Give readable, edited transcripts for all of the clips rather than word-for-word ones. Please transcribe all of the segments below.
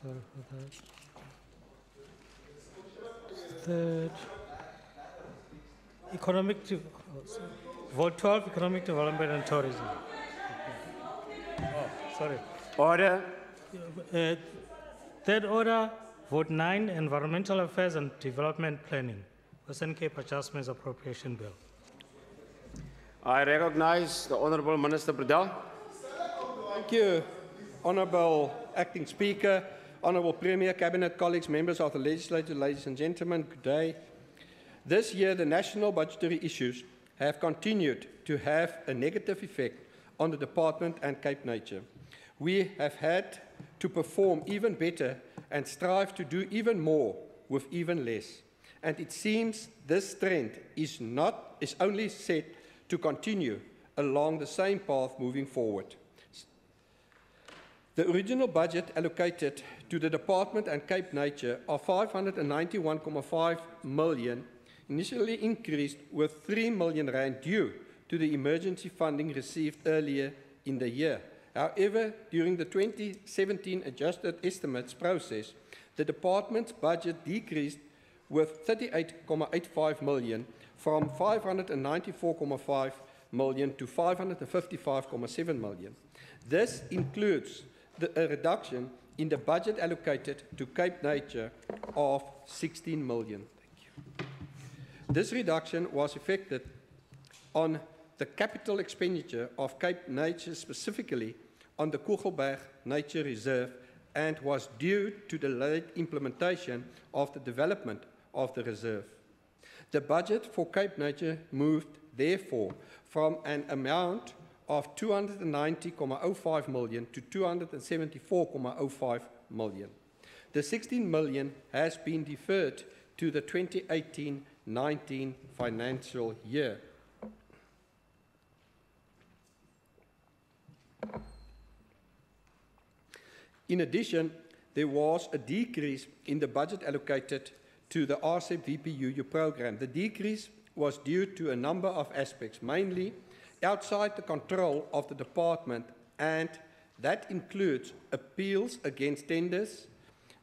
Sorry for that. Third, vote 12, economic development and tourism. Oh, sorry. Order. Third order, vote 9, environmental affairs and development planning. Western Cape Adjustments Appropriation Bill. I recognize the Honourable Minister Bredell. Thank you, Honourable Acting Speaker, Honourable Premier, Cabinet colleagues, members of the Legislature, ladies and gentlemen, good day. This year, the national budgetary issues have continued to have a negative effect on the Department and Cape Nature. We have had to perform even better and strive to do even more with even less. And it seems this trend is only set to continue along the same path moving forward. The original budget allocated to the Department and Cape Nature of 591.5 million initially increased with 3 million rand due to the emergency funding received earlier in the year. However, during the 2017 adjusted estimates process, the department's budget decreased with 38.85 million from 594.5 million to 555.7 million. This includes a reduction in the budget allocated to Cape Nature of 16 million. Thank you. This reduction was effected on the capital expenditure of Cape Nature, specifically on the Kugelberg Nature Reserve, and was due to the late implementation of the development of the reserve. The budget for Cape Nature moved, therefore, from an amount of 290.05 million to 274.05 million. The 16 million has been deferred to the 2018-19 financial year. In addition, there was a decrease in the budget allocated to the RCEP VPUU program. The decrease was due to a number of aspects, mainly outside the control of the department, and that includes appeals against tenders,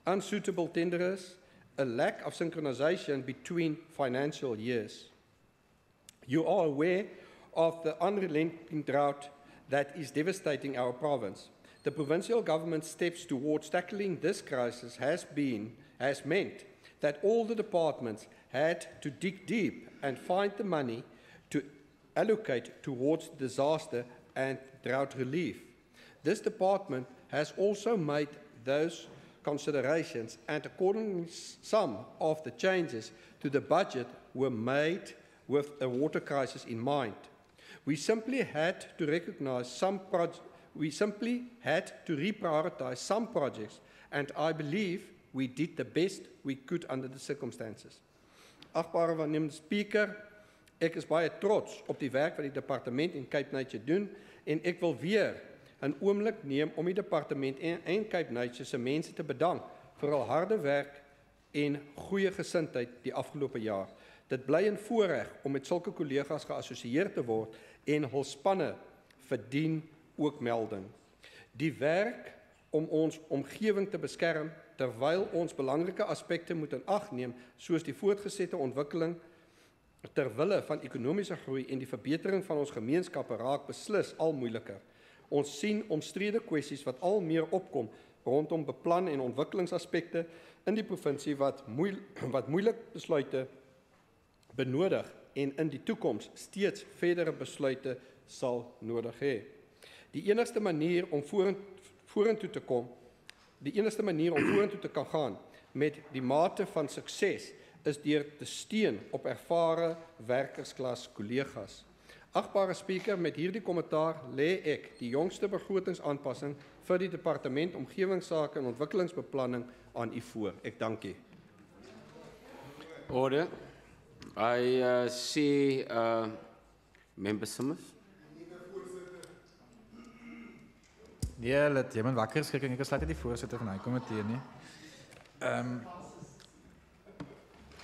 unsuitable tenderers, a lack of synchronization between financial years. You are aware of the unrelenting drought that is devastating our province. The provincial government's steps towards tackling this crisis has meant that all the departments had to dig deep and find the money to allocate towards disaster and drought relief. This department has also made those considerations, and accordingly some of the changes to the budget were made with a water crisis in mind. We simply had to reprioritize some projects, and I believe we did the best we could under the circumstances. Achtbare waarnemende Speaker, ek is baie trots op die werk wat die departement en Cape Nature doen, en ek wil weer 'n oomblik neem om die departement en Cape Nature se mense te bedank vir hul harde werk en goeie gesindheid die afgelope jaar. Dit bly 'n voorreg om met sulke kollegas geassosieer te word, en hul spanne verdien ook melding. Die werk om ons omgewing te beskerm, terwyl ons belangrike aspekte moet in ag neem, soos die voortgesette ontwikkeling ter wille van ekonomiese groei en die verbetering van ons gemeenskappe, raak beslis al moeiliker. Ons sien omstrede kwessies wat al meer opkom rondom beplan- en ontwikkelingsaspekte in die provinsie wat moeilik besluite benodig en in die toekoms steeds verdere besluite sal nodig hê. Die enigste manier om vorentoe te kan gaan met die mate van sukses is deur te steun op ervare werkersklas kollegas. Achtbare Speaker, met hierdie kommentaar lê ek die jongste begrotingsaanpassing vir die Departement Omgewingsake en Ontwikkelingsbeplanning aan u voor. Ek dank u. Order. I see Member Simmons. Nee, laat jy my wakker skrik en ek is laat die voorsitter van hy komitee nie.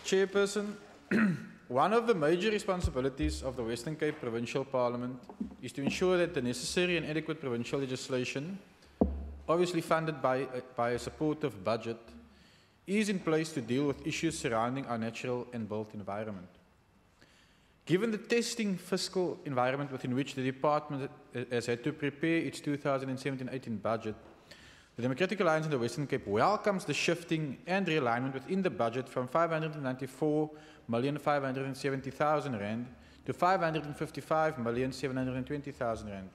Chairperson, one of the major responsibilities of the Western Cape Provincial Parliament is to ensure that the necessary and adequate provincial legislation obviously funded by a supportive budget, is in place to deal with issues surrounding our natural and built environment. Given the testing fiscal environment within which the department has had to prepare its 2017-18 budget, the Democratic Alliance in the Western Cape welcomes the shifting and realignment within the budget from 594,570,000 rand to 555,720,000 rand,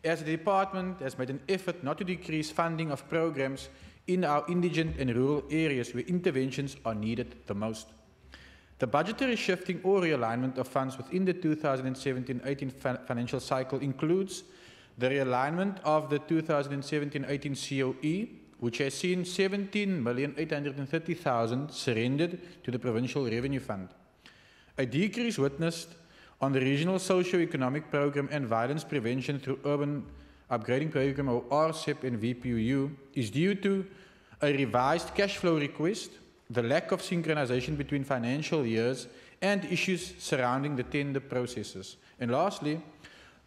as the department has made an effort not to decrease funding of programs in our indigent and rural areas where interventions are needed the most. The budgetary shifting or realignment of funds within the 2017-18 financial cycle includes the realignment of the 2017-18 COE, which has seen 17,830,000 surrendered to the Provincial Revenue Fund. A decrease witnessed on the Regional Socio-Economic Program and Violence Prevention through Urban Upgrading Program, or RCEP and VPUU, is due to a revised cash flow request, the lack of synchronization between financial years, and issues surrounding the tender processes. And lastly,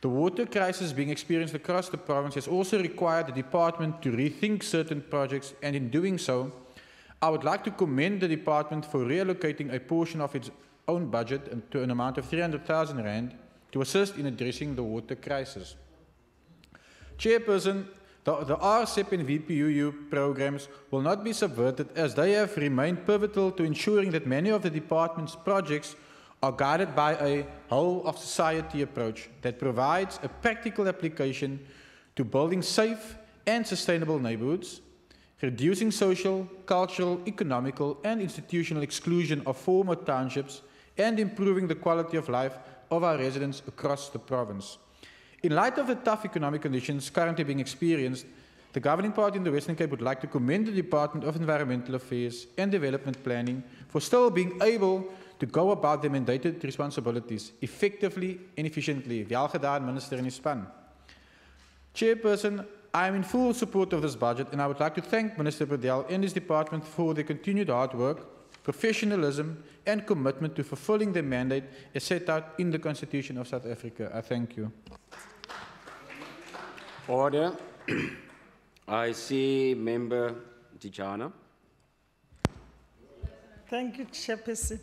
the water crisis being experienced across the province has also required the department to rethink certain projects, and in doing so, I would like to commend the department for reallocating a portion of its own budget to an amount of 300,000 rand to assist in addressing the water crisis. Chairperson, the RCEP and VPUU programs will not be subverted, as they have remained pivotal to ensuring that many of the department's projects are guided by a whole-of-society approach that provides a practical application to building safe and sustainable neighbourhoods, reducing social, cultural, economical and institutional exclusion of former townships, and improving the quality of life of our residents across the province. In light of the tough economic conditions currently being experienced, the governing party in the Western Cape would like to commend the Department of Environmental Affairs and Development Planning for still being able to go about their mandated responsibilities effectively and efficiently. Wel gedaan, Minister in die span. Chairperson, I am in full support of this budget, and I would like to thank Minister Bedell and his department for their continued hard work, professionalism and commitment to fulfilling their mandate as set out in the Constitution of South Africa. I thank you. Order. I see Member Dijana. Thank you, Chairperson.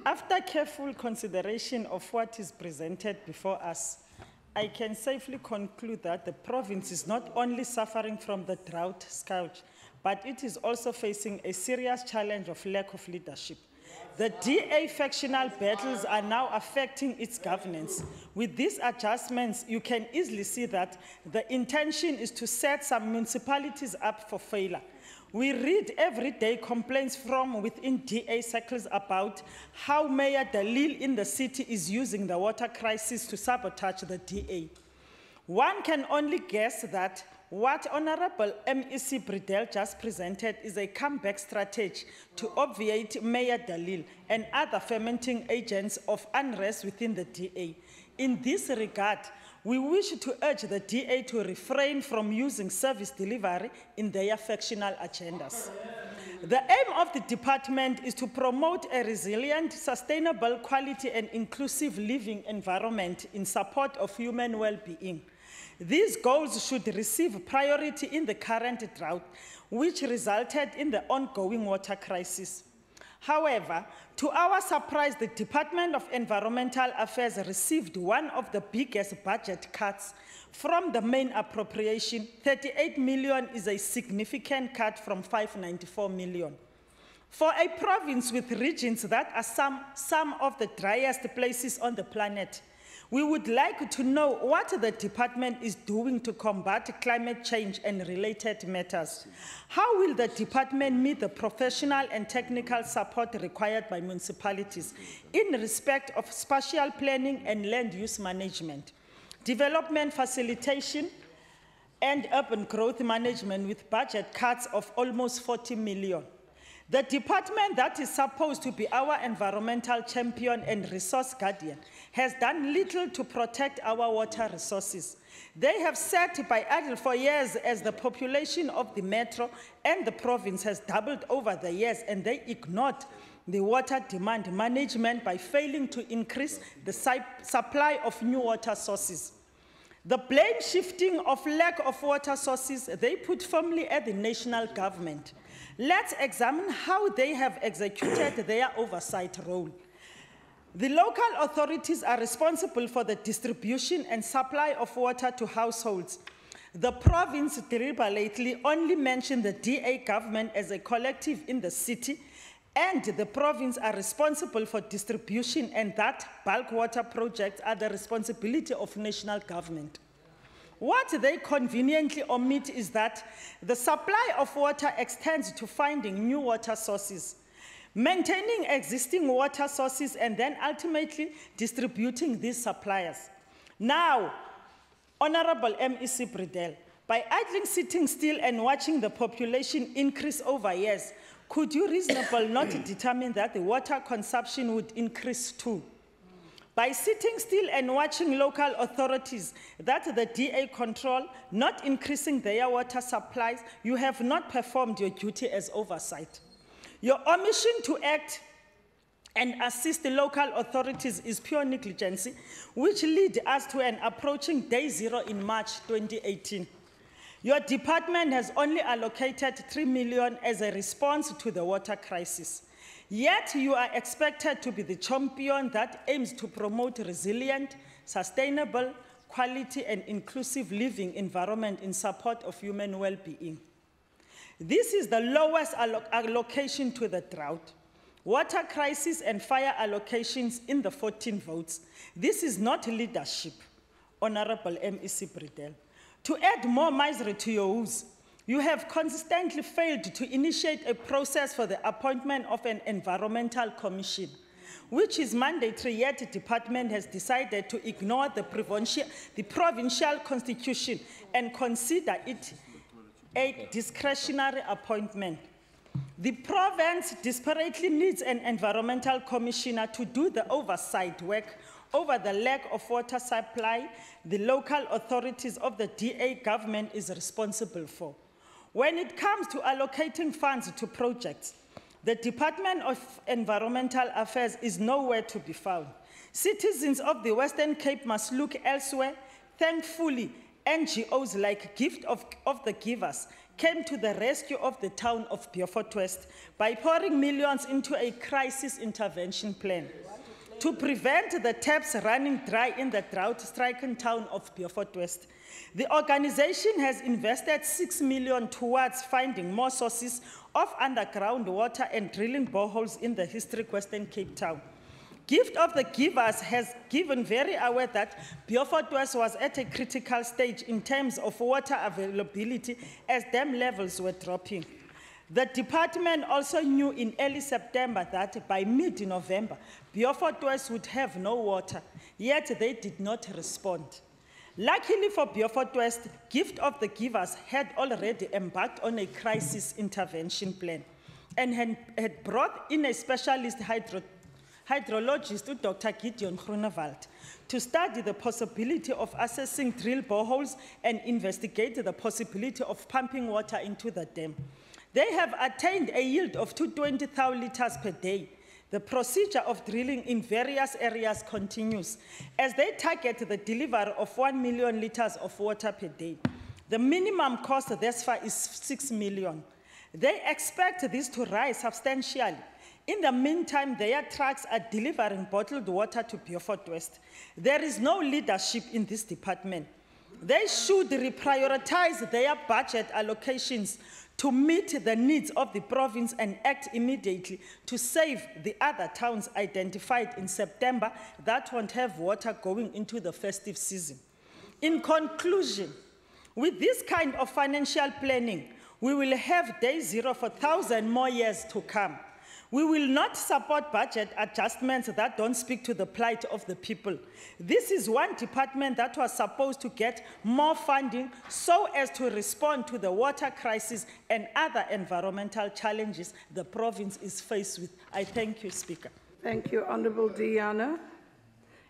After careful consideration of what is presented before us, I can safely conclude that the province is not only suffering from the drought scourge, but it is also facing a serious challenge of lack of leadership. The DA factional battles are now affecting its governance. With these adjustments, you can easily see that the intention is to set some municipalities up for failure. We read everyday complaints from within DA circles about how Mayor Dalil in the city is using the water crisis to sabotage the DA. One can only guess that what Honorable MEC Bridel just presented is a comeback strategy to obviate Mayor Dalil and other fermenting agents of unrest within the DA. In this regard, we wish to urge the DA to refrain from using service delivery in their factional agendas. The aim of the department is to promote a resilient, sustainable, quality and inclusive living environment in support of human well-being. These goals should receive priority in the current drought, which resulted in the ongoing water crisis. However, to our surprise, the Department of Environmental Affairs received one of the biggest budget cuts from the main appropriation. 38 million is a significant cut from 594 million. For a province with regions that are some of the driest places on the planet, we would like to know what the department is doing to combat climate change and related matters. How will the department meet the professional and technical support required by municipalities in respect of spatial planning and land use management, development facilitation, and urban growth management with budget cuts of almost 40 million? The department that is supposed to be our environmental champion and resource guardian has done little to protect our water resources. They have sat by idle for years as the population of the metro and the province has doubled over the years, and they ignored the water demand management by failing to increase the supply of new water sources. The blame shifting of lack of water sources, they put firmly at the national government. Let's examine how they have executed their oversight role. The local authorities are responsible for the distribution and supply of water to households. The province deliberately only mentioned the DA government as a collective in the city, and the province are responsible for distribution, and that bulk water projects are the responsibility of national government. What they conveniently omit is that the supply of water extends to finding new water sources, maintaining existing water sources, and then ultimately distributing these suppliers. Now, Honorable MEC Bredel, by idling, sitting still and watching the population increase over years, could you reasonably not determine that the water consumption would increase too? By sitting still and watching local authorities that the DA control not increasing their water supplies, you have not performed your duty as oversight. Your omission to act and assist the local authorities is pure negligence, which leads us to an approaching day zero in March 2018. Your department has only allocated 3 million as a response to the water crisis. Yet you are expected to be the champion that aims to promote resilient, sustainable, quality and inclusive living environment in support of human well-being. This is the lowest allocation to the drought, water crisis and fire allocations in the 14 votes. This is not leadership, Honorable MEC Bredel. To add more misery to your woes, you have consistently failed to initiate a process for the appointment of an environmental commission, which is mandatory, yet the department has decided to ignore the provincial constitution and consider it a discretionary appointment. The province desperately needs an environmental commissioner to do the oversight work over the lack of water supply the local authorities of the DA government is responsible for. When it comes to allocating funds to projects, the Department of Environmental Affairs is nowhere to be found. Citizens of the Western Cape must look elsewhere. Thankfully, NGOs like Gift of the Givers came to the rescue of the town of Beaufort West by pouring millions into a crisis intervention plan to prevent the taps running dry in the drought-stricken town of Beaufort West. The organization has invested 6 million towards finding more sources of underground water and drilling boreholes in the historic Western Cape town. Gift of the Givers has given very aware that Beaufort West was at a critical stage in terms of water availability as dam levels were dropping. The department also knew in early September that by mid-November, Beaufort West would have no water, yet they did not respond. Luckily for Beaufort West, Gift of the Givers had already embarked on a crisis intervention plan and had brought in a specialist hydrologist, Dr. Gideon Groenewald, to study the possibility of assessing drill boreholes and investigate the possibility of pumping water into the dam. They have attained a yield of 220,000 liters per day. The procedure of drilling in various areas continues as they target the delivery of 1 million liters of water per day. The minimum cost thus far is 6 million. They expect this to rise substantially. In the meantime, their trucks are delivering bottled water to Beaufort West. There is no leadership in this department. They should reprioritize their budget allocations to meet the needs of the province and act immediately to save the other towns identified in September that won't have water going into the festive season. In conclusion, with this kind of financial planning, we will have day zero for 1,000 more years to come. We will not support budget adjustments that don't speak to the plight of the people. This is one department that was supposed to get more funding so as to respond to the water crisis and other environmental challenges the province is faced with. I thank you, Speaker. Thank you, Honourable Diana.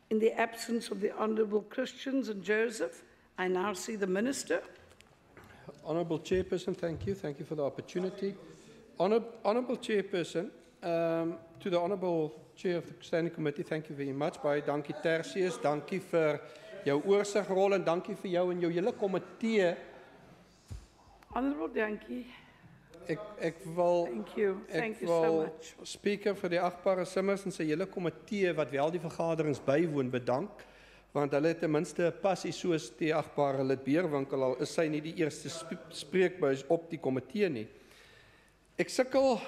In the absence of the Honourable Christians and Joseph, I now see the Minister. Honourable Chairperson, thank you. Thank you for the opportunity. Honourable Chairperson, to the Honourable Chair of the Standing Committee, thank you very much. Baie dankie Tertius, dankie vir jou oorsigrol en dankie vir jou en jou hele komitee. Honourable Dankie. Ek wil Thank you. ek Thank you so wil much. Speaker vir die agbare Simmers en sy hele komitee wat wel die vergaderings bywoon bedank, want hulle het ten minste 'n passie soos die agbare lid Beerwinkel, al is sy nie die eerste spreekbuis op die komitee nie. Ek sukkel,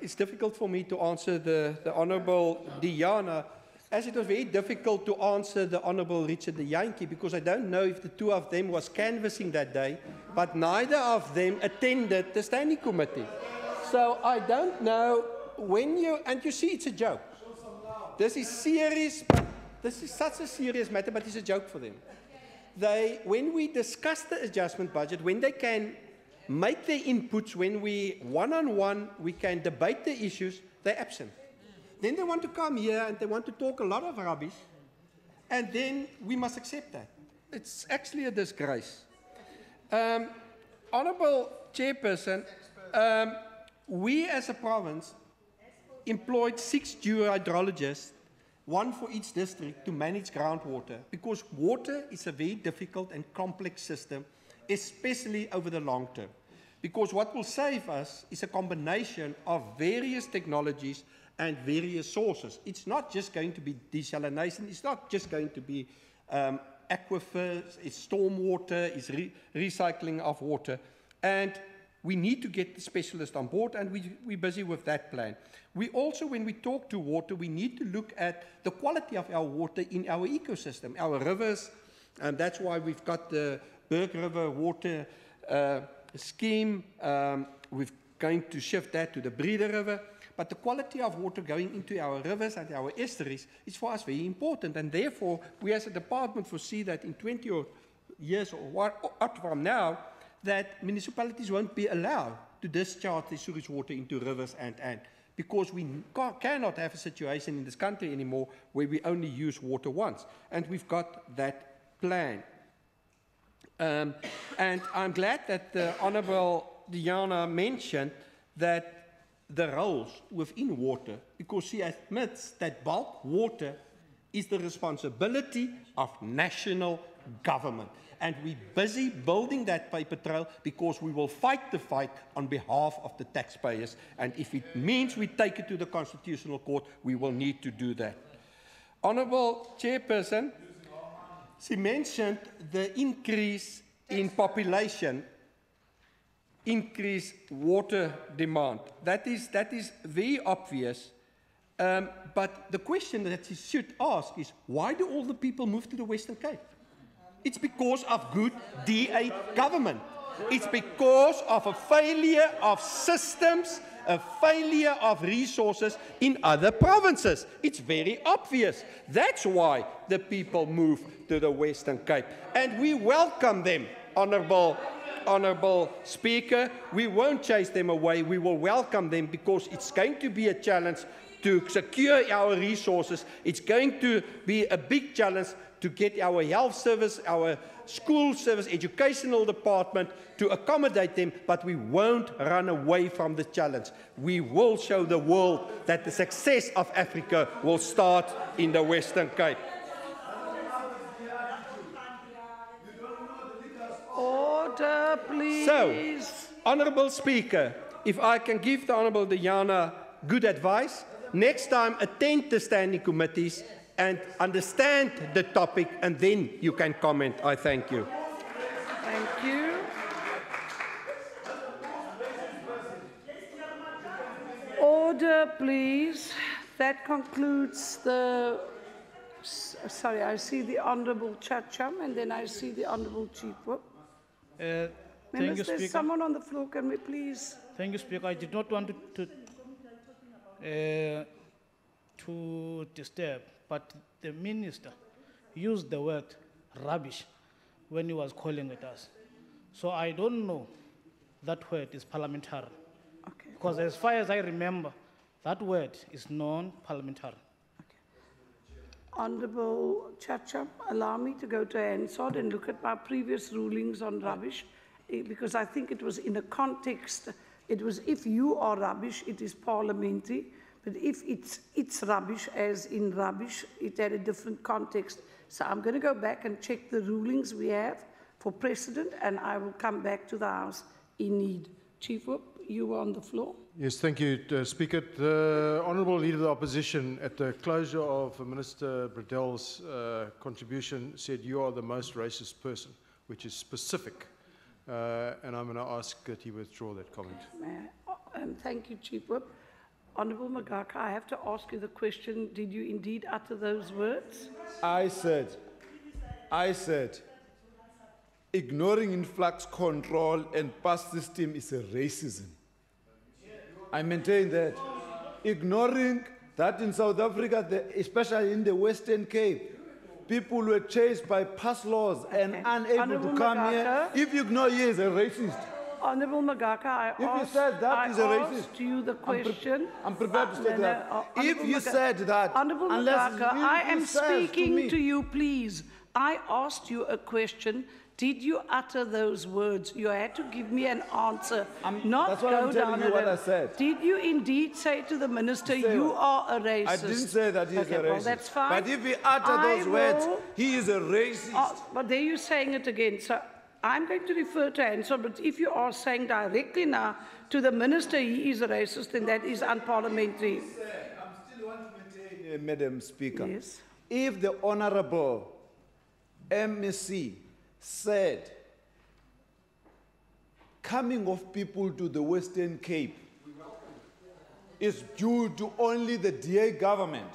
it's difficult for me to answer the Honourable Diana, as it was very difficult to answer the Honourable Richard de Jantjie, because I don't know if the two of them was canvassing that day, but neither of them attended the standing committee. So I don't know when and you see it's a joke. This is serious, but this is such a serious matter, but it's a joke for them. When we discuss the adjustment budget, when they can make their inputs, when we one-on-one, we can debate the issues, they're absent. Then they want to come here and they want to talk a lot of rubbish, and then we must accept that. It's actually a disgrace. Honourable Chairperson, we as a province employed 6 geohydrologists, 1 for each district, to manage groundwater, because water is a very difficult and complex system, especially over the long term. Because what will save us is a combination of various technologies and various sources. It's not just going to be desalination, it's not just going to be aquifers, it's stormwater, it's recycling of water. And we need to get the specialists on board, and we're busy with that plan. We also, when we talk to water, we need to look at the quality of our water in our ecosystem, our rivers, and that's why we've got the Berg River water scheme. We're going to shift that to the Breeder River. But the quality of water going into our rivers and our estuaries is for us very important. And therefore, we as a department foresee that in 20 years or what from now, that municipalities won't be allowed to discharge the sewage water into rivers and because we cannot have a situation in this country anymore where we only use water once. And we've got that plan. And I'm glad that the Honourable Diana mentioned that the roles within water, because she admits that bulk water is the responsibility of national government. And we're busy building that paper trail because we will fight the fight on behalf of the taxpayers. And if it means we take it to the Constitutional Court, we will need to do that. Honourable Chairperson, she mentioned the increase in population, increased water demand. That is very obvious. But the question that she should ask is, why do all the people move to the Western Cape? It's because of good DA government. It's because of a failure of systems, a failure of resources in other provinces. It's very obvious. That's why the people move to the Western Cape. And we welcome them, Honourable Speaker. We won't chase them away. We will welcome them because it's going to be a challenge to secure our resources. It's going to be a big challenge to get our health service, our school service, educational department to accommodate them, but we won't run away from the challenge. We will show the world that the success of Africa will start in the Western Cape. Order, please. So, Honourable Speaker, if I can give the Honourable Diana good advice, next time attend the standing committees and understand the topic, and then you can comment. I thank you. Thank you. Order, please. That concludes the... Sorry, I see the Honourable Chacham, and then I see the Honourable Chief Whip. Thank Members, you, there's Speaker. someone on the floor. Can we please... Thank you, Speaker. I did not want to disturb, but the minister used the word rubbish when he was calling at us. So I don't know that word is parliamentary. Okay. Because as far as I remember, that word is non-parliamentary. Honourable Chacham, allow me to go to Hansard and look at my previous rulings on rubbish, because I think it was in a context, it was if you are rubbish, it is parliamentary, but if it's rubbish, as in rubbish, it had a different context. So I'm going to go back and check the rulings we have for precedent, and I will come back to the House in need. Chief Whip, you were on the floor. Yes, thank you, Speaker. The Honourable Leader of the Opposition, at the closure of Minister Bredel's contribution, said you are the most racist person, which is specific. And I'm going to ask that he withdraw that comment. Thank you, Chief Whip. Honourable Magaka, I have to ask you the question, did you indeed utter those words? I said, ignoring influx control and past system is a racism. I maintain that. Ignoring that in South Africa, especially in the Western Cape, people were chased by past laws and unable Honourable to come here. Magaka. If you ignore, he is a racist. Honourable Magaka, I asked you the question. I'm prepared to state that. If you said that, Honourable unless Magaka, I am you said speaking to me. you, please. I asked you a question. Did you utter those words? You had to give me an answer, not that's what go I'm telling down you what a I said. Did you indeed say to the minister, you are a racist? I didn't say that he is a racist. Well, that's fine. But if he uttered those words, he is a racist. But there you're saying it again. So I'm going to refer to answer, but if you are saying directly now to the minister he is a racist, then that is unparliamentary. I'm still want to maintain, Madam Speaker. Yes. If the Honourable MSC said coming of people to the Western Cape is due to only the DA government,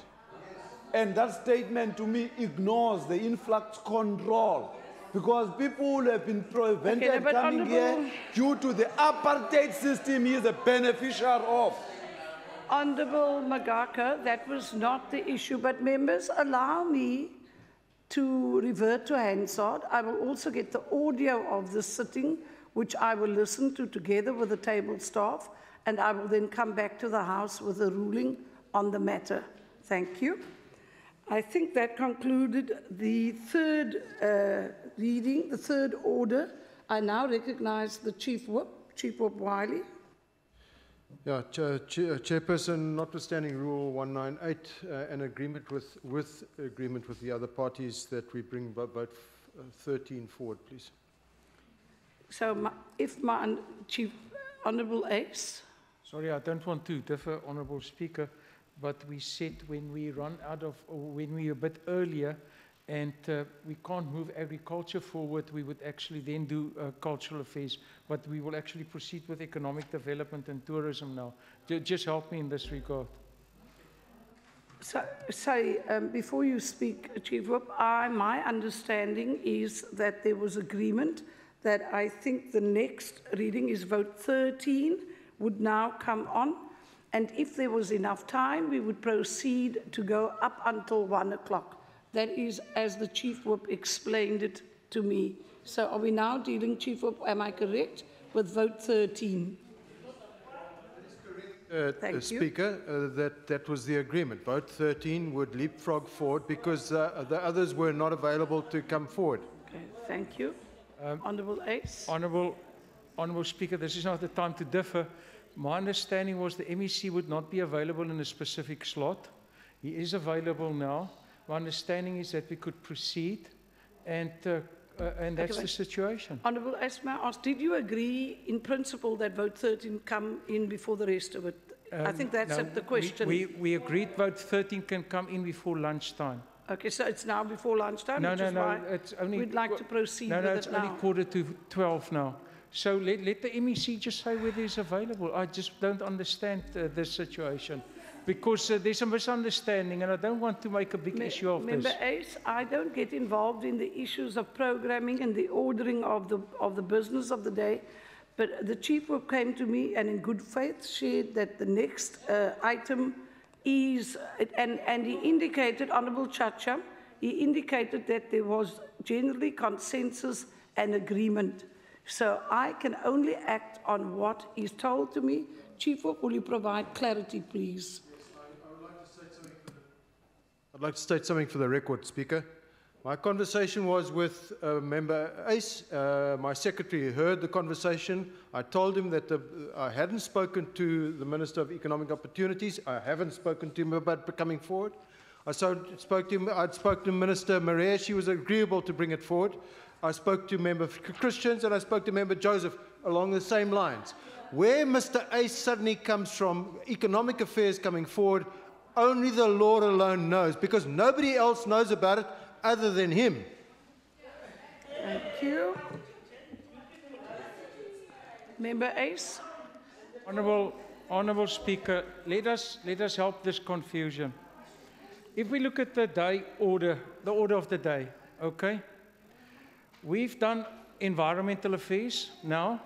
and that statement to me ignores the influx control, because people who have been prevented coming here due to the apartheid system he is a beneficiary of. Honourable Magaka, that was not the issue, but members, allow me to revert to Hansard. I will also get the audio of this sitting, which I will listen to together with the table staff, and I will then come back to the House with a ruling on the matter. Thank you. I think that concluded the third reading, the third order. I now recognize the Chief Whip, Chief Whip Wiley. Yeah, Chairperson, notwithstanding Rule 198, an agreement with the other parties, that we bring vote 13 forward, please. So, Chief Honourable Ace. Sorry, I don't want to differ, Honourable Speaker, but we said when we run out of, or when we are a bit earlier, and we can't move agriculture forward, we would actually then do cultural affairs, but we will actually proceed with economic development and tourism now. Just help me in this regard. So, sorry, before you speak, Chief Whip, my understanding is that there was agreement that I think the next reading is vote 13 would now come on, and if there was enough time, we would proceed to go up until 1 o'clock. That is as the Chief Whip explained it to me. So are we now dealing, Chief Whip, am I correct, with vote 13? Speaker, that was the agreement. Vote 13 would leapfrog forward because the others were not available to come forward. Okay, thank you. Honourable Ace. Honourable Speaker, this is not the time to differ. My understanding was the MEC would not be available in a specific slot. He is available now. My understanding is that we could proceed, and that's the situation. Honourable Ace, may I ask, did you agree in principle that vote 13 come in before the rest of it? I think that's the question. We agreed vote 13 can come in before lunchtime. Okay, so it's now before lunchtime, No, which is why it's only, we'd like to proceed with it now. No, it's only 11:45 now. So let the MEC just say whether it's available. I just don't understand this situation, because there's a misunderstanding, and I don't want to make a big issue of this. Member Ace, I don't get involved in the issues of programming and the ordering of the business of the day, but the Chief Whip came to me and in good faith shared that the next item is, and he indicated, Honourable Chacha, he indicated that there was generally consensus and agreement. So I can only act on what is told to me. Chief Whip, will you provide clarity, please? I'd like to state something for the record, Speaker. My conversation was with Member Ace. My secretary heard the conversation. I told him that I hadn't spoken to the Minister of Economic Opportunities. I haven't spoken to him about coming forward. I spoke to Minister Maria. She was agreeable to bring it forward. I spoke to Member Christians and I spoke to Member Joseph along the same lines. Where Mr. Ace suddenly comes from, economic affairs coming forward, only the Lord alone knows, because nobody else knows about it other than him. Thank you. Member Ace. Honourable Speaker, let us help this confusion. If we look at the order of the day, okay? We've done environmental affairs now.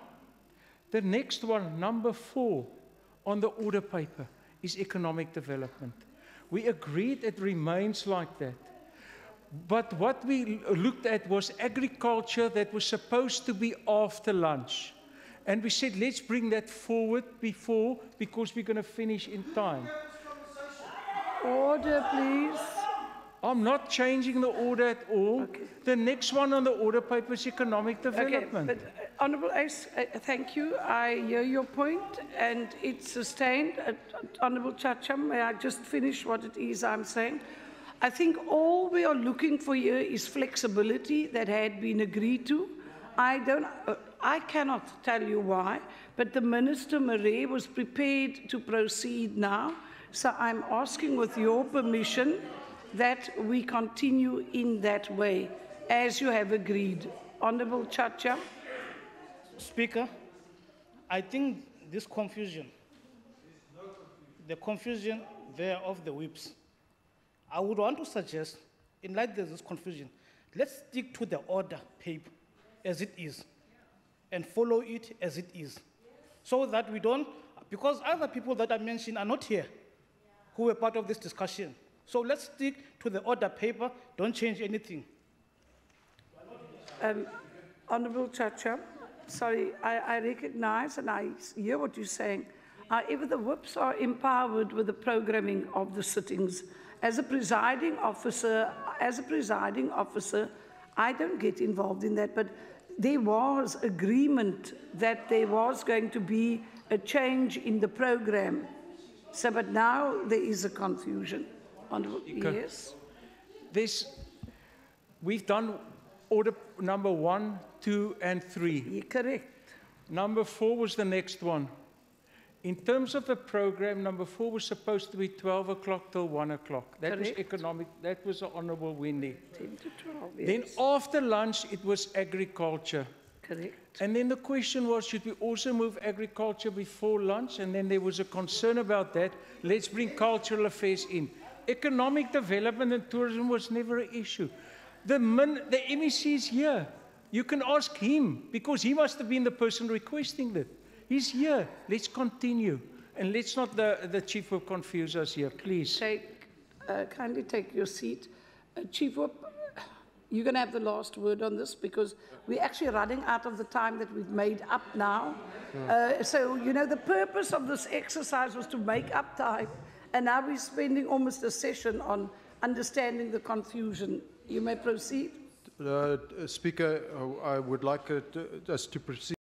The next one, number 4 on the order paper, is economic development. We agreed it remains like that. But what we looked at was agriculture that was supposed to be after lunch. And we said, let's bring that forward before, because we're going to finish in time. Order, please. I'm not changing the order at all. Okay. The next one on the order paper is economic development. Okay, but Honourable Ace, thank you. I hear your point and it's sustained. Honourable Chacham, may I just finish what it is I'm saying? I think all we are looking for here is flexibility that had been agreed to. I cannot tell you why, but the Minister Marais was prepared to proceed now. So I'm asking with your permission that we continue in that way, as you have agreed. Honourable Chacha. Speaker, I think this confusion, the confusion there of the whips, I would want to suggest, in light of this confusion, let's stick to the order paper as it is and follow it as it is, so that we don't, because other people that I mentioned are not here who were part of this discussion. So let's stick to the order paper, don't change anything. Honourable Chacha, sorry, I recognize and I hear what you're saying. However, the whips are empowered with the programming of the sittings. As a presiding officer, I don't get involved in that, but there was agreement that there was going to be a change in the program. So, but now there is a confusion. Yes? We've done order number 1, 2, and 3. Yeah, correct. Number 4 was the next one. In terms of the program, number 4 was supposed to be 12 o'clock till 1 o'clock. That was economic, that was the Honourable Wendy. 10 to 12, yes. Then after lunch, it was agriculture. Correct. And then the question was, should we also move agriculture before lunch? And then there was a concern about that. Let's bring cultural affairs in. Economic development and tourism was never an issue. The MEC is here. You can ask him, because he must have been the person requesting that. He's here. Let's continue. And let's not the Chief Whip confuse us here, please. Kindly take your seat. Chief Whip, you're going to have the last word on this, because we're actually running out of the time that we've made up now. So, you know, the purpose of this exercise was to make up time, and now we're spending almost a session on understanding the confusion. You may proceed. Speaker, I would like us to proceed.